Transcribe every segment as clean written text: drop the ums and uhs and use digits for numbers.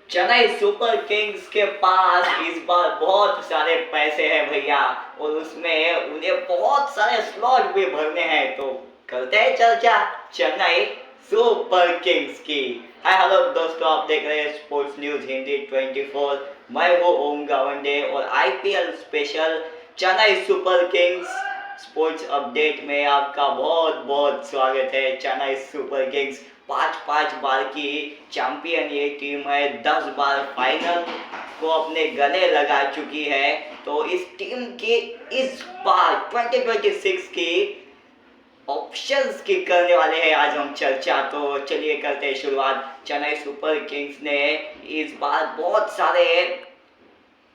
Chennai super Kings के पास इस बार बहुत सारे पैसे हैं भैया, और उसमें उन्हें बहुत सारे स्लॉट भी भरने हैं। तो करते हैं चर्चा चेन्नई सुपर किंग्स की। हाय हेलो दोस्तों, आप देख रहे हैं स्पोर्ट्स न्यूज हिंदी 24। मैं हूँ ओम गावंडे और IPL special Chennai super Kings sports update में आपका बहुत बहुत स्वागत है। चेन्नई सुपर किंग्स पांच पांच बार की चैंपियन ये टीम है, 10 बार फाइनल को अपने गले लगा चुकी है। तो इस टीम की इस बार 2026 की ऑप्शंस की करने वाले हैं आज हम चर्चा। तो चलिए करते हैं शुरुआत। चेन्नई सुपर किंग्स ने इस बार बहुत सारे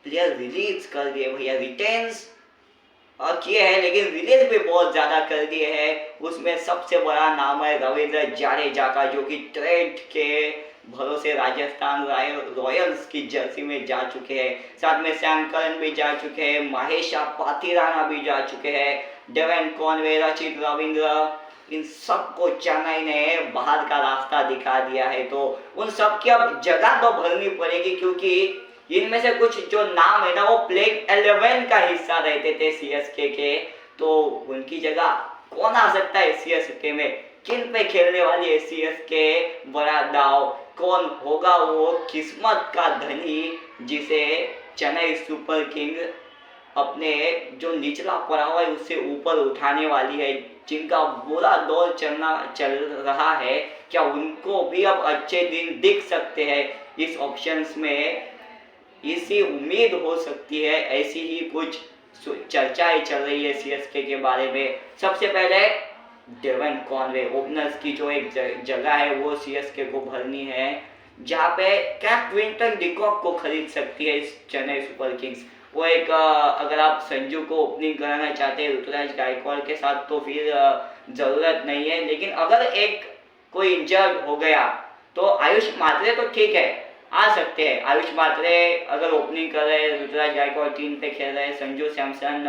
प्लेयर रिलीज कर दिए भैया, रिटेन्स किए हैं, लेकिन रिलीज भी बहुत ज़्यादा कर दिए हैं। उसमें सबसे बड़ा नाम है रविंद्र जडेजा का, जो कि ट्रेड के भरोसे राजस्थान रॉयल्स की जर्सी में जा चुके हैं। साथ में सैम करन भी जा चुके हैं, महेशा पातिराना भी जा चुके हैं, डेवन कॉनवे, रचित रविंद्र, इन सबको चेन्नई ने बाहर का रास्ता दिखा दिया है। तो उन सब की अब जगह तो भरनी पड़ेगी, क्योंकि इनमें से कुछ जो नाम है ना वो प्लेइंग 11 का हिस्सा रहते थे सीएसके के। तो उनकी जगह कौन आ सकता है सीएसके में, किन पे खेलने वाली है सीएसके, बड़ा दाव कौन होगा वो किस्मत का धनी जिसे चेन्नई सुपर किंग अपने जो निचला पड़ा हुआ है उससे ऊपर उठाने वाली है, जिनका बुरा दौर चल रहा है। क्या उनको भी अब अच्छे दिन दिख सकते हैं इस ऑप्शंस में, इसी उम्मीद हो सकती है। ऐसी ही कुछ चर्चाएं चल रही है सीएसके के बारे में। सबसे पहले डेवन कॉनवे ओपनर्स की जो एक जगह है वो सीएसके को भरनी है, जहाँ पे क्या क्विंटन डिकॉक को खरीद सकती है इस चेन्नई सुपर किंग्स। वो एक अगर आप संजू को ओपनिंग कराना चाहते हैं ऋतुराज गायकवाड़ के साथ तो फिर ज़रूरत नहीं है, लेकिन अगर एक कोई इंजर्ड हो गया तो आयुष मात्रे तो ठीक है, आ सकते हैं। आयुष मात्रे अगर ओपनिंग कर रहे हैं, ऋतुराज गायकवाड़ टीम पे खेल रहे हैं, संजू सैमसन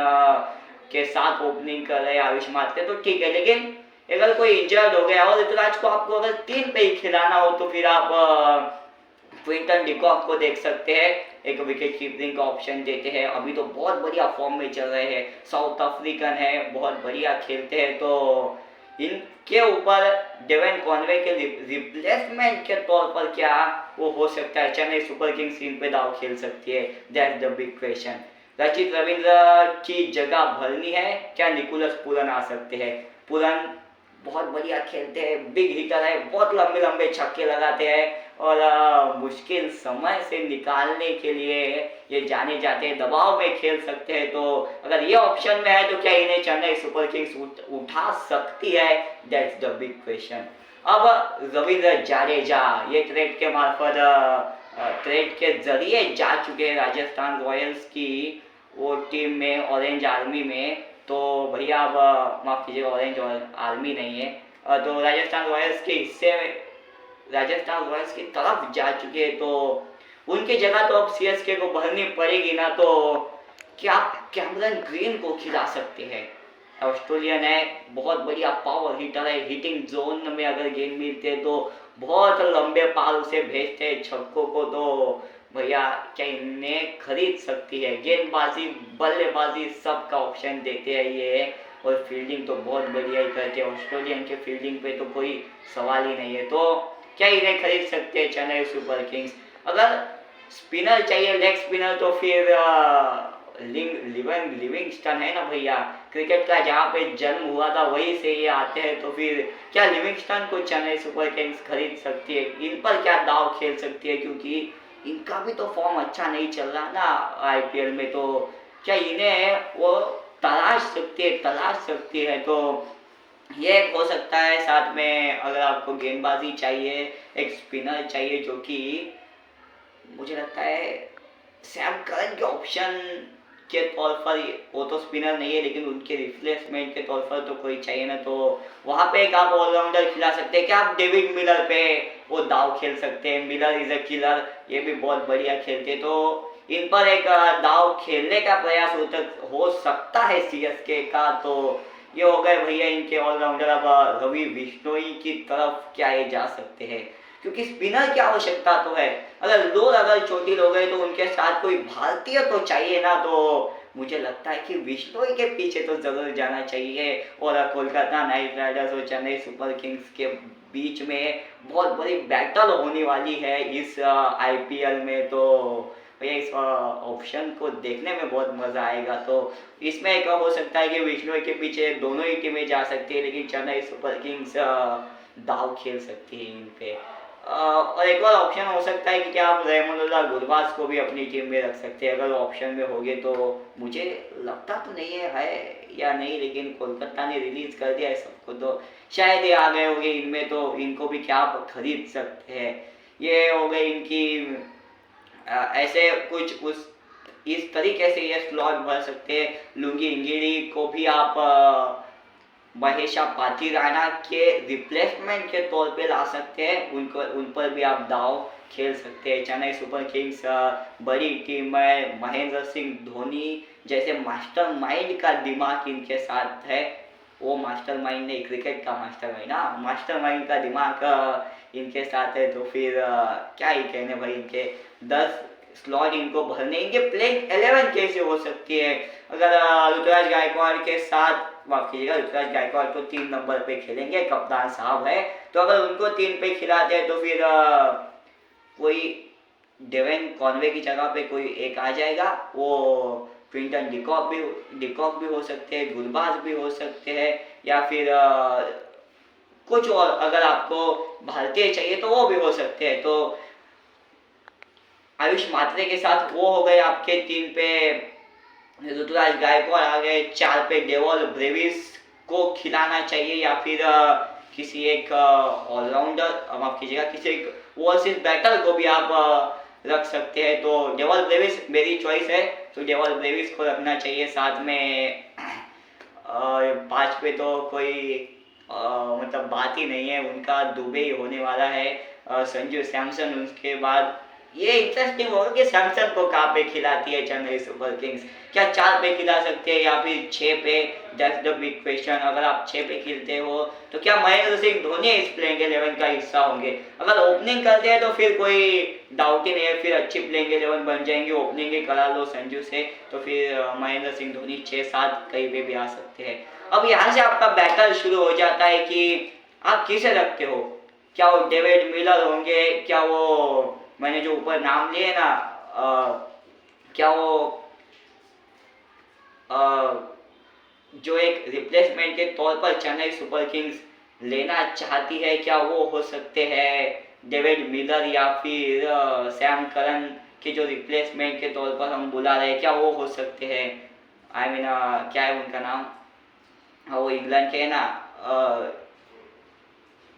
के साथ ओपनिंग कर रहे हैं आयुष मात्रे तो ठीक है, लेकिन अगर कोई इंजर्ड हो गया और ऋतुराज को आपको अगर टीम पे ही खिलाना हो तो फिर आप क्विंटन डिकॉक को देख सकते हैं, एक विकेट कीपिंग का ऑप्शन देते हैं। अभी तो बहुत बढ़िया फॉर्म में चल रहे हैं, साउथ अफ्रीकन है, बहुत बढ़िया खेलते हैं। तो इनके ऊपर डेवन कॉनवे के रिप्लेसमेंट के तौर पर क्या वो हो सकता है, चेन्नई सुपर किंग्स इन पे दाव खेल सकती है, दैट्स द बिग क्वेश्चन। रचित रविंद्र की जगह भरनी है, क्या निकोलस पूरन आ सकते हैं। पूरन बहुत बढ़िया खेलते हैं, बिग हिटर है, बहुत लंबे लंबे छक्के लगाते हैं और मुश्किल समय से निकालने के लिए ये जाने जाते हैं, दबाव में खेल सकते हैं। तो अगर ये ऑप्शन में है तो क्या इन्हें चेन्नई सुपर किंग्स उठा सकती है, दैट्स द बिग क्वेश्चन। अब रविंद्र जडेजा ये ट्रेड के मार्फत ट्रेड के जरिए जा चुके हैं राजस्थान रॉयल्स की वो टीम में, ऑरेंज आर्मी में। तो भैया अब माफ कीजिएगा, ऑरेंज आर्मी नहीं है, तो राजस्थान रॉयल्स के हिस्से में राजस्थान रॉयल्स की तरफ जा चुके हैं। तो उनकी जगह तो अब सीएसके को भरनी पड़ेगी ना। तो क्या कैमरन ग्रीन को खिला सकते हैं, ऑस्ट्रेलियन है, बहुत बढ़िया पावर हिटर है, हिटिंग जोन में अगर गेंद मिलते हैं तो बहुत लंबे पार उसे भेजते हैं छक्कों को। तो भैया क्या इन्हें खरीद सकती है, गेंदबाजी बल्लेबाजी सबका ऑप्शन देते हैं ये, और फील्डिंग तो बहुत बढ़िया ही करते हैं, ऑस्ट्रेलियन के फील्डिंग पे तो कोई सवाल ही नहीं है। तो क्या इन्हें खरीद सकते हैं चेन्नई सुपर किंग्स। अगर स्पिनर चाहिए, लेग स्पिनर, तो फिर लिविंगस्टन है ना भैया, क्रिकेट का जहाँ पे जन्म हुआ था वहीं से ये आते हैं। तो फिर क्या लिविंगस्टन को चेन्नई सुपर किंग्स खरीद सकती है, इन पर क्या दाव खेल सकती है, क्योंकि इनका भी तो फॉर्म अच्छा नहीं चल रहा ना आईपीएल में। तो क्या इन्हें वो तलाश सकती है। तो ये हो सकता है। साथ में अगर आपको गेंदबाजी चाहिए, एक स्पिनर चाहिए, जो कि मुझे लगता है सैम करन के ऑप्शन के तौर पर, वो तो स्पिनर नहीं है लेकिन उनके रिप्लेसमेंट के तौर पर तो कोई चाहिए ना। तो वहाँ पे एक आप ऑलराउंडर खिला सकते हैं, क्या आप डेविड मिलर पे वो दाव खेल सकते हैं, मिलर इज अ किलर, ये भी बहुत बढ़िया खेलते। तो इन पर एक दाव खेलने का प्रयास हो सकता है सीएसके का। तो ये हो गए भैया इनके ऑलराउंडर। अब रवि बिश्नोई की तरफ क्या ये जा सकते हैं, क्योंकि स्पिनर की आवश्यकता तो है। अगर चोटिल हो गए तो उनके साथ कोई भारतीय तो चाहिए ना, तो मुझे लगता है कि विश्नोई के पीछे तो जरूर जाना चाहिए। और कोलकाता नाइट राइडर्स और चेन्नई सुपर किंग्स के बीच में बहुत बड़ी बैटल होने वाली है इस आईपीएल में। तो भैया इस ऑप्शन को देखने में बहुत मज़ा आएगा। तो इसमें एक हो सकता है कि विश्नोई के पीछे दोनों ही टीमें जा सकती है, लेकिन चेन्नई सुपर किंग्स दाव खेल सकती है इन पे। और एक और ऑप्शन हो सकता है कि क्या आप रहमानुल्लाह गुरबाज को भी अपनी टीम में रख सकते हैं अगर ऑप्शन में होगे तो। मुझे लगता तो नहीं है या नहीं, लेकिन कोलकाता ने रिलीज कर दिया है सबको, तो शायद ये आ गए होंगे इनमें, तो इनको भी क्या आप खरीद सकते हैं। ये हो गई इनकी ऐसे कुछ उस इस तरीके से ये स्लॉट भर सकते हैं। लुंगी इंगिड़ी को भी आप महेशा पातिराना के रिप्लेसमेंट के तौर पे ला सकते हैं, उन पर भी आप दाव खेल सकते हैं। चेन्नई सुपर किंग्स बड़ी टीम है, महेंद्र सिंह धोनी जैसे मास्टरमाइंड का दिमाग इनके साथ है। वो मास्टरमाइंड नहीं, क्रिकेट का मास्टरमाइंड ना, मास्टरमाइंड का दिमाग इनके साथ है। तो फिर क्या ही कहने भाई, इनके 10 स्लॉट इनको भरने, इनके प्लेइंग 11 कैसे हो सकती है। अगर ऋतुराज गायकवाड़ के साथ, माफ कीजिएगा, ऋतुराज गायकवाड़ तो 3 नंबर पे खेलेंगे, कप्तान साहब है, तो अगर उनको 3 पे खिलाते हैं तो फिर कोई डेवन कॉनवे की जगह पे कोई एक आ जाएगा। वो क्विंटन डिकॉक भी हो सकते हैं, गुलबाज भी हो सकते हैं, या फिर कुछ और अगर आपको भारतीय चाहिए तो वो भी हो सकते हैं। तो आयुष मात्रे के साथ वो हो गए आपके 3 पे, ऋतुराज गायकवाड़ आ गए, 4 पे डेवल ब्रेविस को खिलाना चाहिए, या फिर किसी एक ऑलराउंडर, माफ कीजिएगा, किसी एक ओवरसीज बैटर को भी आप रख सकते हैं। तो डेवल ब्रेविस मेरी चॉइस है, तो डेवल ब्रेविस को रखना चाहिए। साथ में 5 पे तो कोई मतलब बात ही नहीं है, उनका दुबे ही होने वाला है, संजू सैमसन। उसके बाद ये इंटरेस्टिंग होगा कि सैमसन को कहाँ पे खिलाती है चेन्नई सुपर किंग्स, क्या 4 पे खिला सकते हैं या फिर 6 पे, दैट्स द बिग क्वेश्चन। अगर आप 6 पे खेलते हो तो क्या महेंद्र सिंह धोनी इस प्लेइंग 11 का हिस्सा होंगे। अगर ओपनिंग करते हैं तो फिर कोई डाउट ही नहीं है, फिर अच्छी प्लेइंग 11 बन जाएंगे, ओपनिंग ही करा लो संजू से, तो फिर महेंद्र सिंह धोनी 6-7 कहीं पे भी आ सकते हैं। अब यहाँ से आपका बैटल शुरू हो जाता है कि आप किसे रखते हो, क्या वो डेविड मिलर होंगे, क्या वो मैंने जो ऊपर नाम लिए ना, क्या वो जो एक रिप्लेसमेंट के तौर पर चेन्नई सुपर किंग्स लेना चाहती है, क्या वो हो सकते हैं डेविड मिलर, या फिर सैम करन के जो रिप्लेसमेंट के तौर पर हम बुला रहे हैं, क्या वो हो सकते हैं। आई मीन क्या है उनका नाम, वो इंग्लैंड के है ना,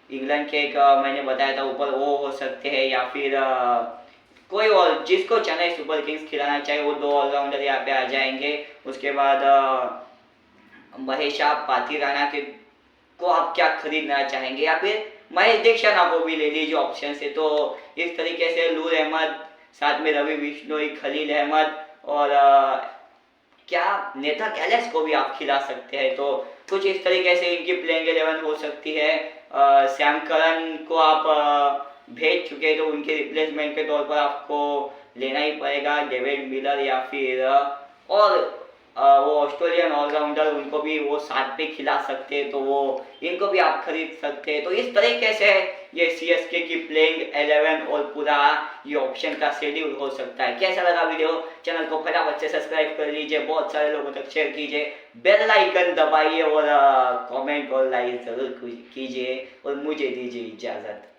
इंग्लैंड के एक मैंने बताया था ऊपर, वो हो सकते हैं, या फिर कोई और जिसको चेन्नई सुपर किंग्स खिलाना चाहे वो 2 ऑलराउंडर यहाँ पे आ जाएंगे। उसके बाद महेशा पातिराना के को आप क्या खरीदना चाहेंगे, या फिर महेश दीक्षित आप वो भी ले लीजिए ऑप्शन से। तो इस तरीके से नूर अहमद, साथ में रवि बिश्नोई, खलील अहमद और क्या नेथन एलेक्स को भी आप खिला सकते हैं। तो कुछ इस तरीके से इनकी प्लेइंग 11 हो सकती है। सैम करन को आप भेज चुके हैं, तो उनके रिप्लेसमेंट के तौर पर आपको लेना ही पड़ेगा डेविड मिलर, या फिर और वो ऑस्ट्रेलियन ऑलराउंडर, उनको भी वो 7 पे खिला सकते हैं, तो वो इनको भी आप खरीद सकते हैं। तो इस तरीके से ये सीएसके की प्लेइंग 11 और पूरा ये ऑप्शन का शेड्यूल हो सकता है। कैसा लगा वीडियो, चैनल को फटाफट से सब्सक्राइब कर लीजिए, बहुत सारे लोगों तक शेयर कीजिए, बेल आइकन दबाइए और कमेंट और लाइक जरूर कीजिए, और मुझे दीजिए इजाजत।